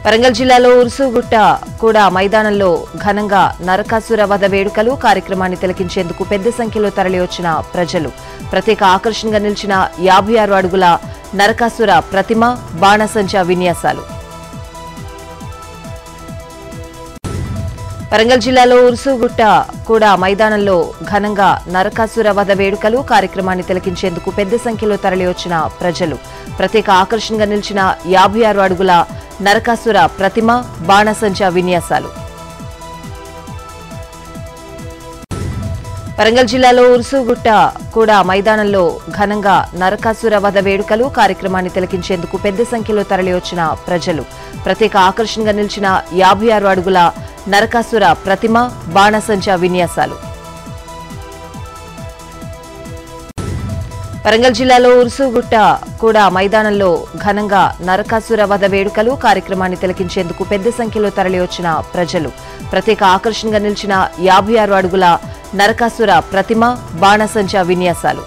వరంగల్ జిల్లాలో ఉరుసుగుట్ట కూడా మైదానంలో ఘనంగా నరకాసుర వధ వేడుకలు కార్యక్రమాన్ని తిలకించేందుకు పెద్ద సంఖ్యలో తరలివచ్చిన ప్రజలు ప్రత్యేక ఆకర్షణగా నిలిచిన 56 అడుగుల నరకాసుర ప్రతిమ బాణసంచా విన్యాసాలు. వరంగల్ జిల్లాలో ఉరుసుగుట్ట కూడా మైదానంలో ఘనంగా నరకాసుర వధ వేడుకలు కార్యక్రమాన్ని తిలకించేందుకు పెద్ద సంఖ్యలో తరలివచ్చిన ప్రజలు ప్రత్యేక ఆకర్షణగా నిలిచిన 56 అడుగుల నరకాసుర ప్రతిమ బాణసంచా విన్యాసాలు. వరంగల్ జిల్లాలో ఉరుసుగుట్ట కూడా మైదానంలో ఘనంగా నరకాసుర వధ వేడుకలు కార్యక్రమాన్ని తిలకించేందుకు పెద్ద సంఖ్యలో తరలివచ్చిన ప్రజలు ప్రత్యేక ఆకర్షణగా నిలిచిన 56 అడుగుల నరకాసుర ప్రతిమ బాణసంచా విన్యాసాలు. వరంగల్ జిల్లాలో ఉరుసుగుట్ట కూడా మైదానంలో ఘనంగా నరకాసుర వధ వేడుకలు కార్యక్రమాన్ని తిలకించేందుకు పెద్ద సంఖ్యలో తరలివచ్చిన ప్రజలు ప్రత్యేక ఆకర్షణగా నిలిచిన 56 అడుగుల నరకాసుర ప్రతిమ బాణసంచా విన్యాసాలు.